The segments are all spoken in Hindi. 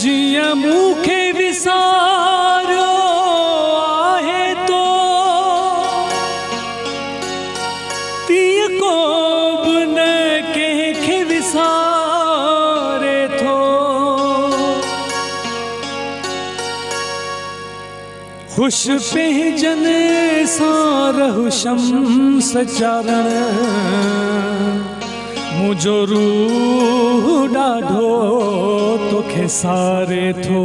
जिया मूखे विसारो आहे तो तीअं को बि न कंहिंखे विसारे थो। ख़ुश पंहिंजनि सां रहु शम्स चारण मुझो रूह ॾाढो तोखे सारे थो।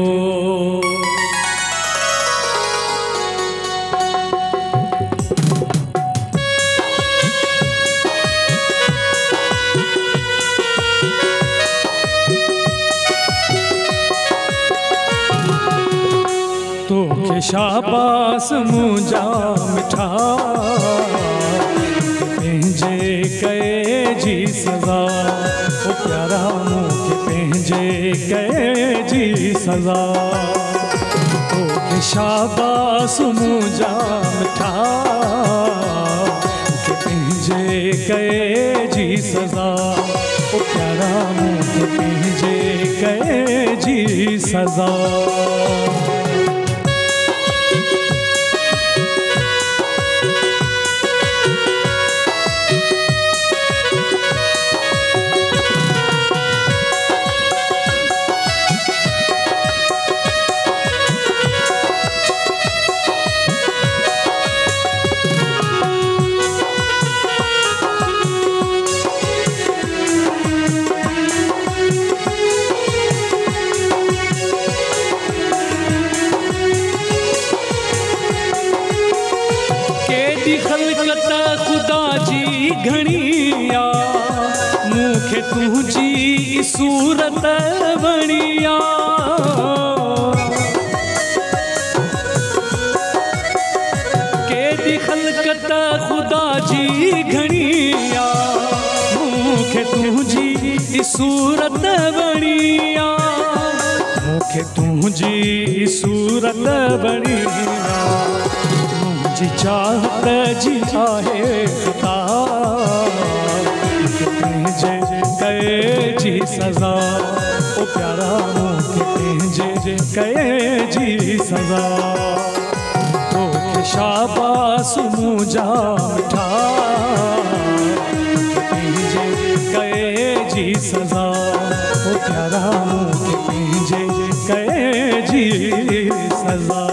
तोखे शाबास मुंहिंजा मिठा पंहिंजे कए जी सज़ा ओ प्यारा मूंखे पंहिंजे कए जी सज़ा। तोखे शाबास मुंहिंजा मिठा पंहिंजे कए जी सज़ा ओ प्यारा मूंखे पंहिंजे कए जी सज़ा। ख़लक़त ख़ुदा जी घणी आ मूंखे तुंहिंजी सूरत वणी आ। केॾी ख़लक़त ख़ुदा जी घणी आ मूंखे तुंहिंजी सूरत वणी आ। मूंखे तुंहिंजी सूरत वणी आ। जी चाहत जी आहे ख़ता पंहिंजे कए जी सज़ा ओ प्यारा मूंखे पंहिंजे कए जी सज़ा। तोखे शाबास मुंहिंजा मिठा पंहिंजे कए जी सज़ा ओ प्यारा मूंखे पंहिंजे कए जी सज़ा।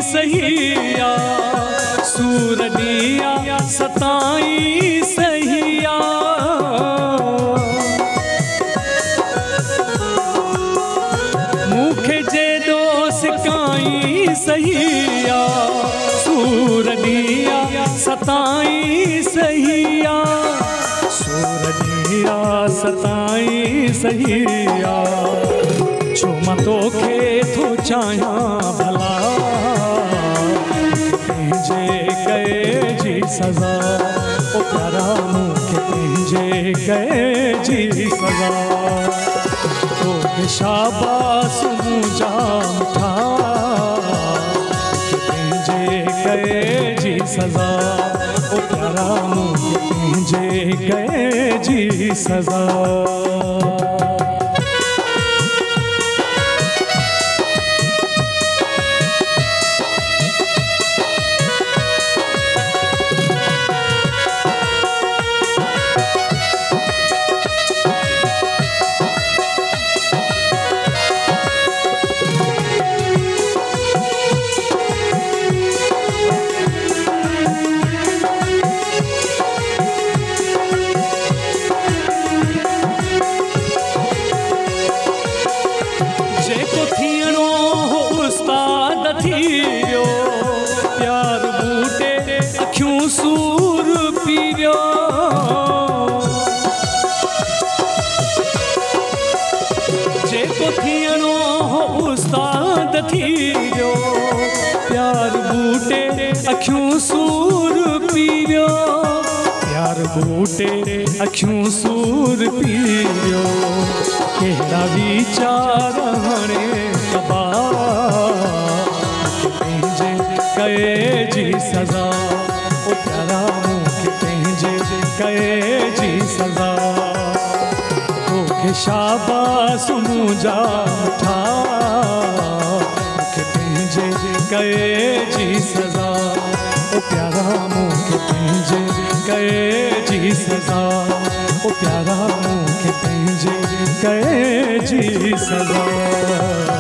सही आ सूरनिया सताई सही आ। मूंखे जे सिकाई सही आ सूरनिया सताई सही आ। सूरनिया सताई सही आ। छो मां तोखे थो चाहियां भला पंहिंजे कए जी सज़ा ओ प्यारा मूंखे पंहिंजे कए जी सज़ा। तोखे शाबास मुंहिंजा मिठा पंहिंजे कए जी सज़ा ओ प्यारा मूंखे पंहिंजे कए जी सज़ा। अखियूं सूर पी वियो प्यार बूटे अखियूं सूर पी वियो कहिड़ा वीचार हाणे कबा पंहिंजे कए जी सज़ा ओ प्यारा मूंखे पंहिंजे कए जी सज़ा तोखे शाबाश मुंहिंजा मिठा मूंखे पंहिंजे कए जी सज़ा ओ प्यारा मूंखे पंहिंजे कए जी सज़ा ओ प्यारा मूंखे पंहिंजे कए जी सज़ा।